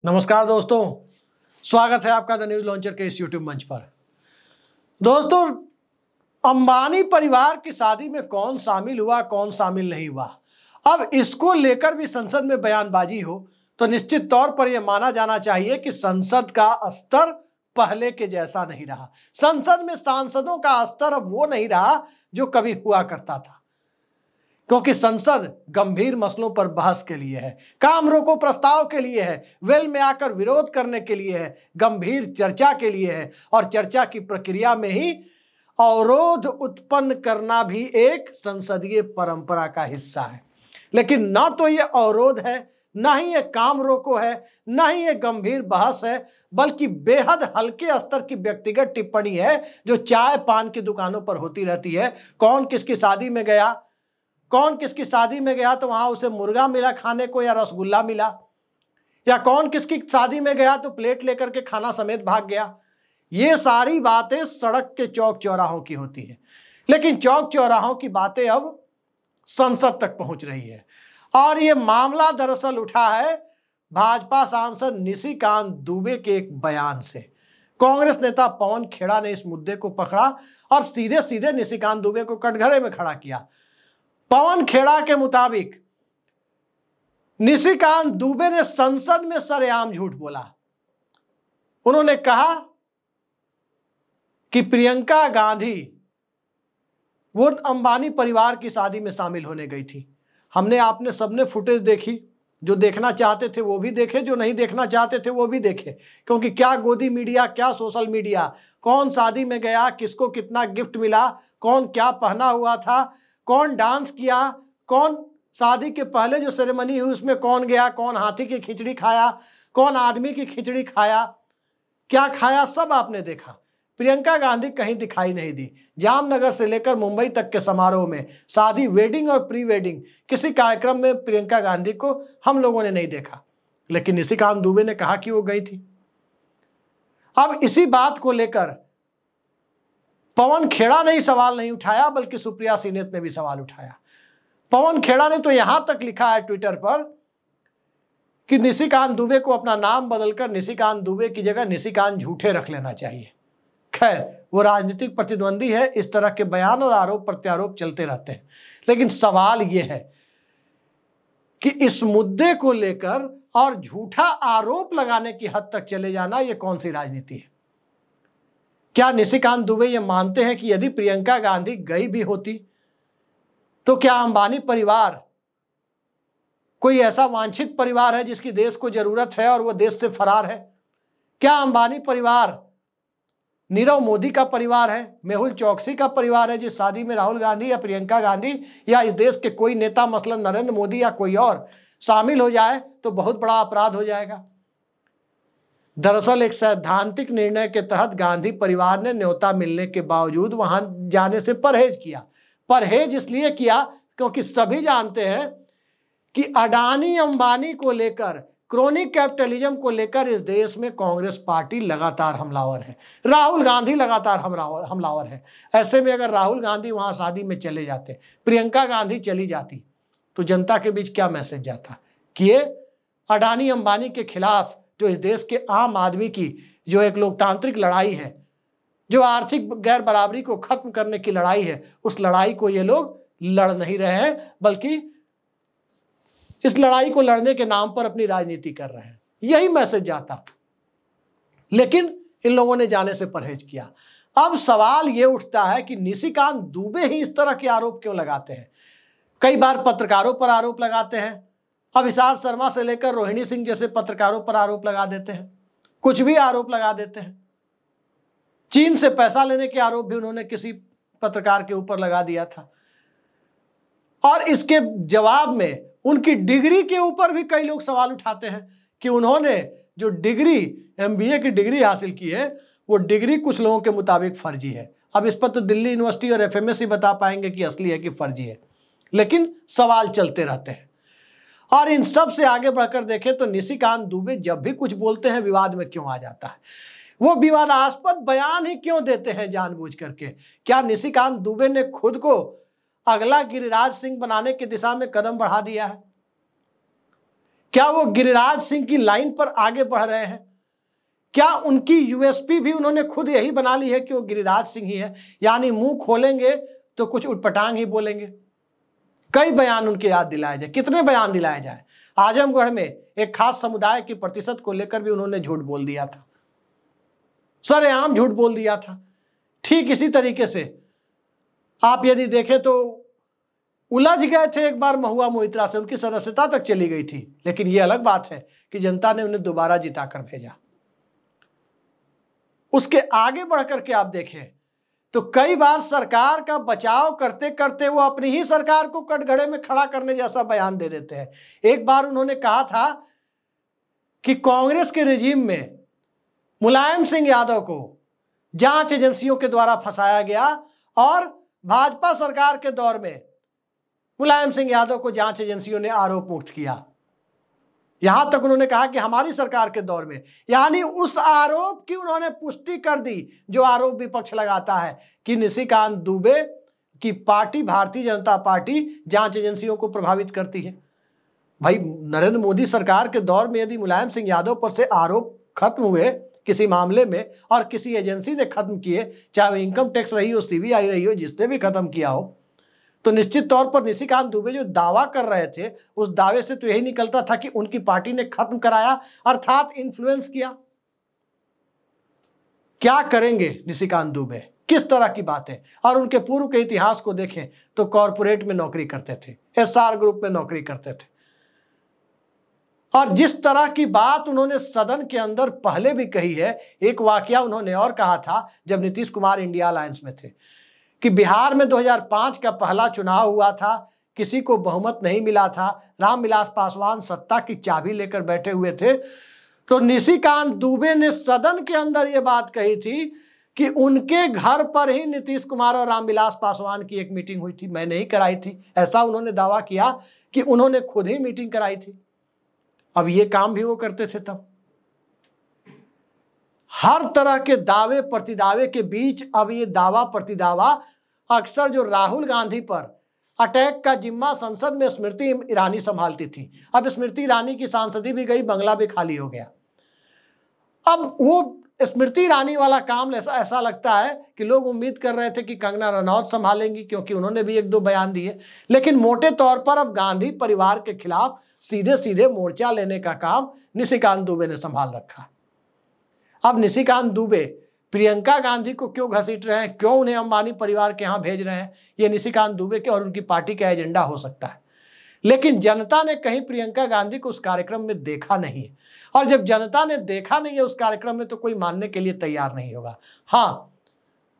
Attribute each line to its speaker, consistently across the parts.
Speaker 1: नमस्कार दोस्तों, स्वागत है आपका द न्यूज लॉन्चर के इस यूट्यूब मंच पर। दोस्तों, अंबानी परिवार की शादी में कौन शामिल हुआ, कौन शामिल नहीं हुआ, अब इसको लेकर भी संसद में बयानबाजी हो तो निश्चित तौर पर यह माना जाना चाहिए कि संसद का स्तर पहले के जैसा नहीं रहा। संसद में सांसदों का स्तर अब वो नहीं रहा जो कभी हुआ करता था, क्योंकि संसद गंभीर मसलों पर बहस के लिए है, काम रोको प्रस्ताव के लिए है, वेल में आकर विरोध करने के लिए है, गंभीर चर्चा के लिए है। और चर्चा की प्रक्रिया में ही अवरोध उत्पन्न करना भी एक संसदीय परंपरा का हिस्सा है। लेकिन ना तो ये अवरोध है, ना ही ये काम रोको है, ना ही ये गंभीर बहस है, बल्कि बेहद हल्के स्तर की व्यक्तिगत टिप्पणी है जो चाय पान की दुकानों पर होती रहती है। कौन किसकी शादी में गया, कौन किसकी शादी में गया तो वहां उसे मुर्गा मिला खाने को या रसगुल्ला मिला, या कौन किसकी शादी में गया तो प्लेट लेकर के खाना समेत भाग गया। ये सारी बातें सड़क के चौक चौराहों की होती है, लेकिन चौक चौराहों की बातें अब संसद तक पहुंच रही है। और ये मामला दरअसल उठा है भाजपा सांसद निशिकांत दुबे के एक बयान से। कांग्रेस नेता पवन खेड़ा ने इस मुद्दे को पकड़ा और सीधे सीधे निशिकांत दुबे को कटघरे में खड़ा किया। पवन खेड़ा के मुताबिक निशिकांत दुबे ने संसद में सरेआम झूठ बोला। उन्होंने कहा कि प्रियंका गांधी वो अंबानी परिवार की शादी में शामिल होने गई थी। हमने आपने सबने फुटेज देखी, जो देखना चाहते थे वो भी देखे, जो नहीं देखना चाहते थे वो भी देखे, क्योंकि क्या गोदी मीडिया, क्या सोशल मीडिया, कौन शादी में गया, किसको कितना गिफ्ट मिला, कौन क्या पहना हुआ था, कौन डांस किया, कौन शादी के पहले जो सेरेमनी हुई उसमें कौन गया, कौन हाथी की खिचड़ी खाया, कौन आदमी की खिचड़ी खाया, क्या खाया, सब आपने देखा। प्रियंका गांधी कहीं दिखाई नहीं दी। जामनगर से लेकर मुंबई तक के समारोह में, शादी, वेडिंग और प्री वेडिंग, किसी कार्यक्रम में प्रियंका गांधी को हम लोगों ने नहीं देखा। लेकिन निशिकांत दुबे ने कहा कि वो गई थी। अब इसी बात को लेकर पवन खेड़ा ने ही सवाल नहीं उठाया, बल्कि सुप्रिया सीनेत ने भी सवाल उठाया। पवन खेड़ा ने तो यहां तक लिखा है ट्विटर पर कि निशिकांत दुबे को अपना नाम बदलकर निशिकांत दुबे की जगह निशिकांत झूठे रख लेना चाहिए। खैर, वो राजनीतिक प्रतिद्वंदी है, इस तरह के बयान और आरोप प्रत्यारोप चलते रहते हैं। लेकिन सवाल यह है कि इस मुद्दे को लेकर और झूठा आरोप लगाने की हद तक चले जाना, यह कौन सी राजनीति है? क्या निशिकांत दुबे ये मानते हैं कि यदि प्रियंका गांधी गई भी होती तो क्या अंबानी परिवार कोई ऐसा वांछित परिवार है जिसकी देश को जरूरत है और वो देश से फरार है? क्या अंबानी परिवार नीरव मोदी का परिवार है, मेहुल चौकसी का परिवार है, जिस शादी में राहुल गांधी या प्रियंका गांधी या इस देश के कोई नेता मसलन नरेंद्र मोदी या कोई और शामिल हो जाए तो बहुत बड़ा अपराध हो जाएगा? दरअसल एक सैद्धांतिक निर्णय के तहत गांधी परिवार ने न्योता मिलने के बावजूद वहां जाने से परहेज किया। परहेज इसलिए किया क्योंकि सभी जानते हैं कि अडानी अंबानी को लेकर, क्रोनिक कैपिटलिज्म को लेकर इस देश में कांग्रेस पार्टी लगातार हमलावर है, राहुल गांधी लगातार हमलावर है। ऐसे में अगर राहुल गांधी वहां शादी में चले जाते, प्रियंका गांधी चली जाती, तो जनता के बीच क्या मैसेज जाता कि ये अडानी अंबानी के खिलाफ जो इस देश के आम आदमी की जो एक लोकतांत्रिक लड़ाई है, जो आर्थिक गैर बराबरी को खत्म करने की लड़ाई है, उस लड़ाई को ये लोग लड़ नहीं रहे हैं, बल्कि इस लड़ाई को लड़ने के नाम पर अपनी राजनीति कर रहे हैं। यही मैसेज जाता। लेकिन इन लोगों ने जाने से परहेज किया। अब सवाल ये उठता है कि निशिकांत दुबे ही इस तरह के आरोप क्यों लगाते हैं? कई बार पत्रकारों पर आरोप लगाते हैं, अभिसार शर्मा से लेकर रोहिणी सिंह जैसे पत्रकारों पर आरोप लगा देते हैं, कुछ भी आरोप लगा देते हैं। चीन से पैसा लेने के आरोप भी उन्होंने किसी पत्रकार के ऊपर लगा दिया था, और इसके जवाब में उनकी डिग्री के ऊपर भी कई लोग सवाल उठाते हैं कि उन्होंने जो डिग्री, MBA की डिग्री हासिल की है, वो डिग्री कुछ लोगों के मुताबिक फर्जी है। अब इस पर तो दिल्ली यूनिवर्सिटी और FMS बता पाएंगे कि असली है कि फर्जी है, लेकिन सवाल चलते रहते हैं। और इन सब से आगे बढ़कर देखें तो निशिकांत दुबे जब भी कुछ बोलते हैं विवाद में क्यों आ जाता है? वो विवादास्पद बयान ही क्यों देते हैं जानबूझ करके? क्या निशिकांत दुबे ने खुद को अगला गिरिराज सिंह बनाने की दिशा में कदम बढ़ा दिया है? क्या वो गिरिराज सिंह की लाइन पर आगे बढ़ रहे हैं? क्या उनकी यूएसपी भी उन्होंने खुद यही बना ली है कि वो गिरिराज सिंह ही है, यानी मुंह खोलेंगे तो कुछ उटपटांग ही बोलेंगे? कई बयान उनके याद दिलाए जाए, कितने बयान दिलाए जाए। आजमगढ़ में एक खास समुदाय की प्रतिशत को लेकर भी उन्होंने झूठ बोल दिया था, सरेआम झूठ बोल दिया था। ठीक इसी तरीके से आप यदि देखें तो उलझ गए थे एक बार महुआ मोहित्रा से, उनकी सदस्यता तक चली गई थी, लेकिन यह अलग बात है कि जनता ने उन्हें दोबारा जिताकर भेजा। उसके आगे बढ़कर के आप देखें तो कई बार सरकार का बचाव करते करते वो अपनी ही सरकार को कटघरे में खड़ा करने जैसा बयान दे देते हैं। एक बार उन्होंने कहा था कि कांग्रेस के रेजिम में मुलायम सिंह यादव को जांच एजेंसियों के द्वारा फंसाया गया और भाजपा सरकार के दौर में मुलायम सिंह यादव को जांच एजेंसियों ने आरोप मुक्त किया। यहां तक उन्होंने कहा कि हमारी सरकार के दौर में, यानी उस आरोप की उन्होंने पुष्टि कर दी जो आरोप विपक्ष लगाता है कि निशिकांत दुबे की पार्टी भारतीय जनता पार्टी जांच एजेंसियों को प्रभावित करती है। भाई, नरेंद्र मोदी सरकार के दौर में यदि मुलायम सिंह यादव पर से आरोप खत्म हुए किसी मामले में और किसी एजेंसी ने खत्म किए, चाहे वो इनकम टैक्स रही हो, सीबीआई रही हो, जिसने भी खत्म किया हो, तो निश्चित तौर पर निशिकांत दुबे जो दावा कर रहे थे उस दावे से तो यही निकलता था कि उनकी पार्टी ने खत्म कराया, अर्थात इन्फ्लुएंस किया। क्या करेंगे निशिकांत दुबे, किस तरह की बातें। और उनके पूर्व के इतिहास को देखें तो कॉरपोरेट में नौकरी करते थे, एसआर ग्रुप में नौकरी करते थे, और जिस तरह की बात उन्होंने सदन के अंदर पहले भी कही है। एक वाकया उन्होंने और कहा था जब नीतीश कुमार इंडिया अलायंस में थे कि बिहार में 2005 का पहला चुनाव हुआ था, किसी को बहुमत नहीं मिला था, रामविलास पासवान सत्ता की चाबी लेकर बैठे हुए थे, तो निशिकांत दुबे ने सदन के अंदर यह बात कही थी कि उनके घर पर ही नीतीश कुमार और रामविलास पासवान की एक मीटिंग हुई थी, मैं नहीं कराई थी, ऐसा उन्होंने दावा किया कि उन्होंने खुद ही मीटिंग कराई थी। अब ये काम भी वो करते थे तब। हर तरह के दावे प्रतिदावे के बीच अब ये दावा प्रतिदावा अक्सर जो राहुल गांधी पर अटैक का जिम्मा संसद में स्मृति ईरानी संभालती थी। अब स्मृति ईरानी की सांसदी भी गई, बंगला भी खाली हो गया। अब वो स्मृति ईरानी वाला काम ऐसा लगता है कि लोग उम्मीद कर रहे थे कि कंगना रनौत संभालेंगी, क्योंकि उन्होंने भी एक दो बयान दिए, लेकिन मोटे तौर पर अब गांधी परिवार के खिलाफ सीधे सीधे मोर्चा लेने का काम निशिकांत दुबे ने संभाल रखा। अब निशिकांत दुबे प्रियंका गांधी को क्यों घसीट रहे हैं, क्यों उन्हें अंबानी परिवार के यहां भेज रहे हैं, ये निशिकांत दुबे के और उनकी पार्टी का एजेंडा हो सकता है। लेकिन जनता ने कहीं प्रियंका गांधी को उस कार्यक्रम में देखा नहीं है, और जब जनता ने देखा नहीं है उस कार्यक्रम में तो कोई मानने के लिए तैयार नहीं होगा। हाँ,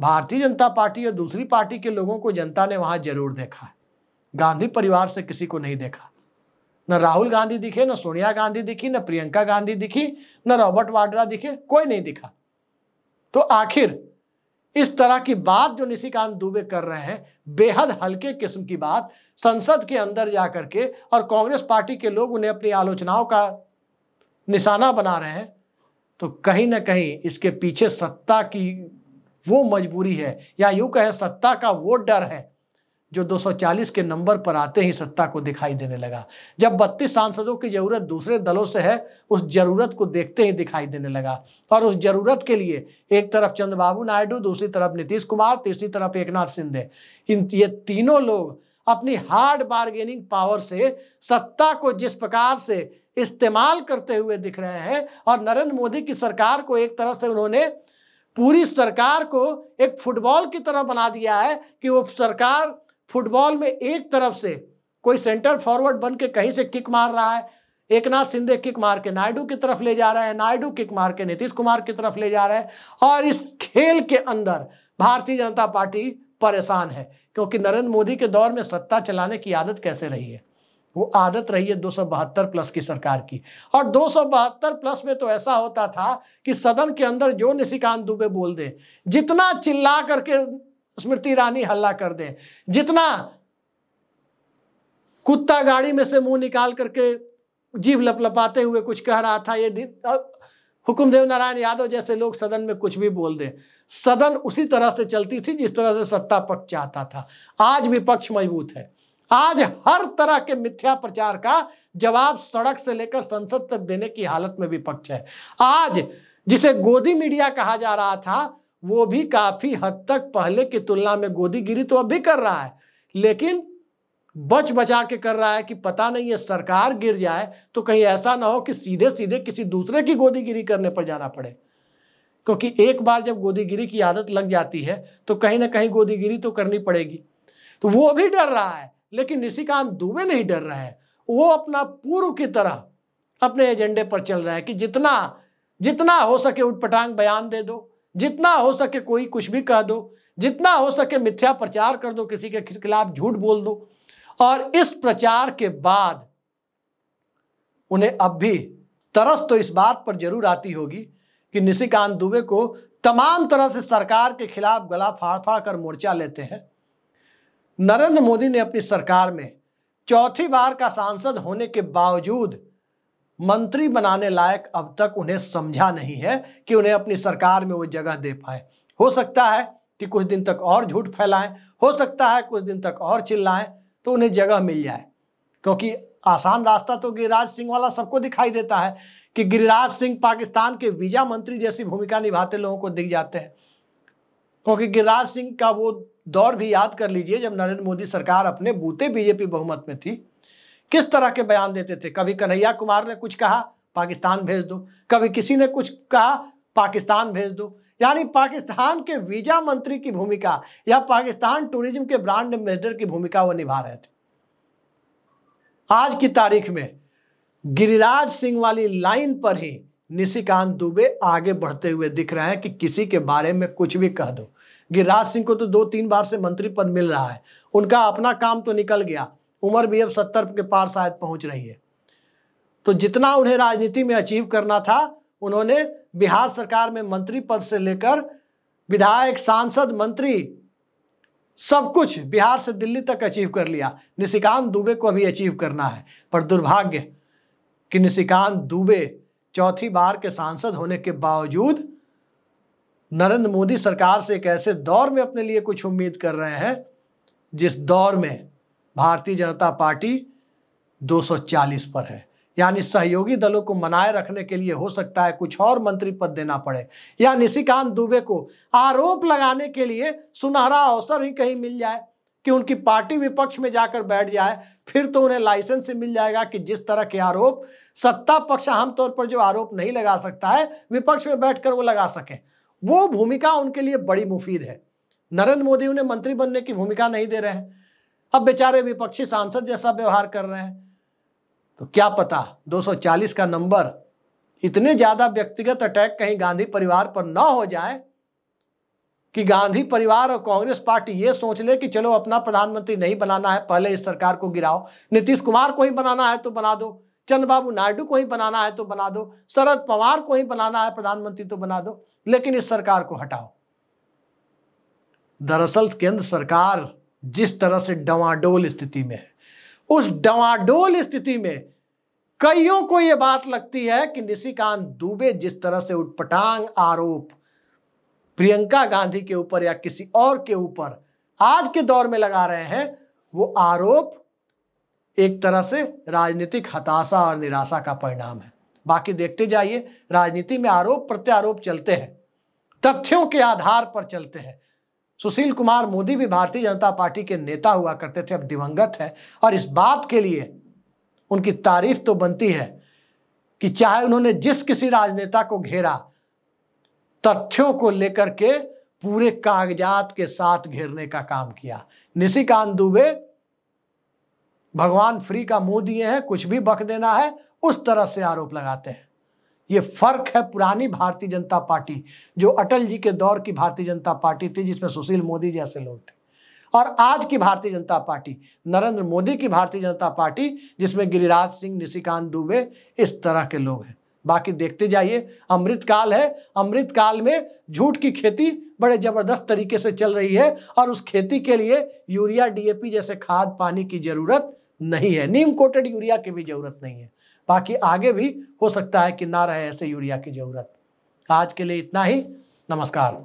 Speaker 1: भारतीय जनता पार्टी और दूसरी पार्टी के लोगों को जनता ने वहां जरूर देखा है, गांधी परिवार से किसी को नहीं देखा। न राहुल गांधी दिखे, न सोनिया गांधी दिखी, न प्रियंका गांधी दिखी, न रॉबर्ट वाड्रा दिखे, कोई नहीं दिखा। तो आखिर इस तरह की बात जो निशिकांत दुबे कर रहे हैं, बेहद हल्के किस्म की बात, संसद के अंदर जाकर के, और कांग्रेस पार्टी के लोग उन्हें अपनी आलोचनाओं का निशाना बना रहे हैं, तो कहीं ना कहीं इसके पीछे सत्ता की वो मजबूरी है, या यूं कहें सत्ता का वो डर है जो 240 के नंबर पर आते ही सत्ता को दिखाई देने लगा। जब 32 सांसदों की जरूरत दूसरे दलों से है, उस जरूरत को देखते ही दिखाई देने लगा, और उस जरूरत के लिए एक तरफ चंद्रबाबू नायडू, दूसरी तरफ नीतीश कुमार, तीसरी तरफ एकनाथ शिंदे, ये तीनों लोग अपनी हार्ड बार्गेनिंग पावर से सत्ता को जिस प्रकार से इस्तेमाल करते हुए दिख रहे हैं, और नरेंद्र मोदी की सरकार को एक तरह से उन्होंने पूरी सरकार को एक फुटबॉल की तरह बना दिया है कि वो सरकार फुटबॉल में एक तरफ से कोई सेंटर फॉरवर्ड बन के कहीं से किक मार रहा है, एकनाथ शिंदे किक मार के नायडू की तरफ ले जा रहे हैं, नायडू किक मार के नीतीश कुमार की तरफ ले जा रहे हैं, और इस खेल के अंदर भारतीय जनता पार्टी परेशान है, क्योंकि नरेंद्र मोदी के दौर में सत्ता चलाने की आदत कैसे रही है, वो आदत रही है 272 प्लस की सरकार की। और 272 प्लस में तो ऐसा होता था कि सदन के अंदर जो निशिकांत दुबे बोल दे, जितना चिल्ला करके स्मृति ईरानी हल्ला कर दे, जितना कुत्ता गाड़ी में से मुंह निकाल करके जीभ लपलपाते हुए कुछ कह रहा था, ये हुकुमदेव नारायण यादव जैसे लोग सदन में कुछ भी बोल दे, सदन उसी तरह से चलती थी जिस तरह से सत्ता पक्ष चाहता था। आज विपक्ष मजबूत है, आज हर तरह के मिथ्या प्रचार का जवाब सड़क से लेकर संसद तक देने की हालत में विपक्ष है। आज जिसे गोदी मीडिया कहा जा रहा था वो भी काफी हद तक पहले की तुलना में गोदीगिरी तो अब भी कर रहा है, लेकिन बच बचा के कर रहा है कि पता नहीं ये सरकार गिर जाए तो कहीं ऐसा ना हो कि सीधे सीधे किसी दूसरे की गोदीगिरी करने पर जाना पड़े, क्योंकि एक बार जब गोदीगिरी की आदत लग जाती है तो कहीं ना कहीं गोदीगिरी तो करनी पड़ेगी। तो वो भी डर रहा है, लेकिन निशिकांत दुबे नहीं डर रहा है। वो अपना पूर्व की तरह अपने एजेंडे पर चल रहा है कि जितना हो सके उटपटांग बयान दे दो, जितना हो सके कोई कुछ भी कह दो, जितना हो सके मिथ्या प्रचार कर दो, किसी के खिलाफ झूठ बोल दो। और इस प्रचार के बाद उन्हें अब भी तरस तो इस बात पर जरूर आती होगी कि निशिकांत दुबे को तमाम तरह से सरकार के खिलाफ गला फाड़ फाड़ कर मोर्चा लेते हैं। नरेंद्र मोदी ने अपनी सरकार में चौथी बार का सांसद होने के बावजूद मंत्री बनाने लायक अब तक उन्हें समझा नहीं है कि उन्हें अपनी सरकार में वो जगह दे पाए। हो सकता है कि कुछ दिन तक और झूठ फैलाएं, हो सकता है कुछ दिन तक और चिल्लाएं तो उन्हें जगह मिल जाए, क्योंकि आसान रास्ता तो गिरिराज सिंह वाला सबको दिखाई देता है कि गिरिराज सिंह पाकिस्तान के वीजा मंत्री जैसी भूमिका निभाते लोगों को दिख जाते हैं। क्योंकि गिरिराज सिंह का वो दौर भी याद कर लीजिए जब नरेंद्र मोदी सरकार अपने बूते बीजेपी बहुमत में थी, किस तरह के बयान देते थे। कभी कन्हैया कुमार ने कुछ कहा पाकिस्तान भेज दो, कभी किसी ने कुछ कहा पाकिस्तान भेज दो, यानी पाकिस्तान के वीजा मंत्री की भूमिका या पाकिस्तान टूरिज्म के ब्रांड एम्बेसडर की भूमिका वो निभा रहे थे। आज की तारीख में गिरिराज सिंह वाली लाइन पर ही निशिकांत दुबे आगे बढ़ते हुए दिख रहे हैं कि किसी के बारे में कुछ भी कह दो। गिरिराज सिंह को तो 2-3 बार से मंत्री पद मिल रहा है, उनका अपना काम तो निकल गया, उम्र भी अब 70 के पार शायद पहुंच रही है। तो जितना उन्हें राजनीति में अचीव करना था उन्होंने बिहार सरकार में मंत्री पद से लेकर विधायक, सांसद, मंत्री सब कुछ बिहार से दिल्ली तक अचीव कर लिया। निशिकांत दुबे को अभी अचीव करना है, पर दुर्भाग्य कि निशिकांत दुबे चौथी बार के सांसद होने के बावजूद नरेंद्र मोदी सरकार से एक ऐसे दौर में अपने लिए कुछ उम्मीद कर रहे हैं जिस दौर में भारतीय जनता पार्टी 240 पर है, यानी सहयोगी दलों को मनाए रखने के लिए हो सकता है कुछ और मंत्री पद देना पड़े, या निशिकांत दुबे को आरोप लगाने के लिए सुनहरा अवसर ही कहीं मिल जाए कि उनकी पार्टी विपक्ष में जाकर बैठ जाए। फिर तो उन्हें लाइसेंस से मिल जाएगा कि जिस तरह के आरोप सत्ता पक्ष आमतौर पर जो आरोप नहीं लगा सकता है विपक्ष में बैठकर वो लगा सके। वो भूमिका उनके लिए बड़ी मुफीद है। नरेंद्र मोदी उन्हें मंत्री बनने की भूमिका नहीं दे रहे हैं, अब बेचारे विपक्षी सांसद जैसा व्यवहार कर रहे हैं। तो क्या पता 240 का नंबर इतने ज्यादा व्यक्तिगत अटैक कहीं गांधी परिवार पर न हो जाए कि गांधी परिवार और कांग्रेस पार्टी ये सोच ले कि चलो अपना प्रधानमंत्री नहीं बनाना है, पहले इस सरकार को गिराओ, नीतीश कुमार को ही बनाना है तो बना दो, चंद्रबाबू नायडू को ही बनाना है तो बना दो, शरद पवार को ही बनाना है प्रधानमंत्री तो बना दो, लेकिन इस सरकार को हटाओ। दरअसल केंद्र सरकार जिस तरह से डवाडोल स्थिति में है, उस डवाडोल स्थिति में कईयों को यह बात लगती है कि निशिकांत दुबे जिस तरह से उटपटांग आरोप प्रियंका गांधी के ऊपर या किसी और के ऊपर आज के दौर में लगा रहे हैं, वो आरोप एक तरह से राजनीतिक हताशा और निराशा का परिणाम है। बाकी देखते जाइए, राजनीति में आरोप प्रत्यारोप चलते हैं, तथ्यों के आधार पर चलते हैं। सुशील कुमार मोदी भी भारतीय जनता पार्टी के नेता हुआ करते थे, अब दिवंगत है, और इस बात के लिए उनकी तारीफ तो बनती है कि चाहे उन्होंने जिस किसी राजनेता को घेरा, तथ्यों को लेकर के पूरे कागजात के साथ घेरने का काम किया। निशिकांत दुबे भगवान फ्री का मुंह दिए हैं, कुछ भी बक देना है उस तरह से आरोप लगाते हैं। ये फर्क है पुरानी भारतीय जनता पार्टी, जो अटल जी के दौर की भारतीय जनता पार्टी थी जिसमें सुशील मोदी जैसे लोग थे, और आज की भारतीय जनता पार्टी, नरेंद्र मोदी की भारतीय जनता पार्टी, जिसमें गिरिराज सिंह, निशिकांत दुबे इस तरह के लोग हैं। बाकी देखते जाइए, अमृतकाल है, अमृतकाल में झूठ की खेती बड़े जबरदस्त तरीके से चल रही है, और उस खेती के लिए यूरिया, डीएपी जैसे खाद पानी की जरूरत नहीं है, नीम कोटेड यूरिया की भी जरूरत नहीं है। बाकी आगे भी हो सकता है कि ना रहे ऐसे यूरिया की जरूरत। आज के लिए इतना ही, नमस्कार।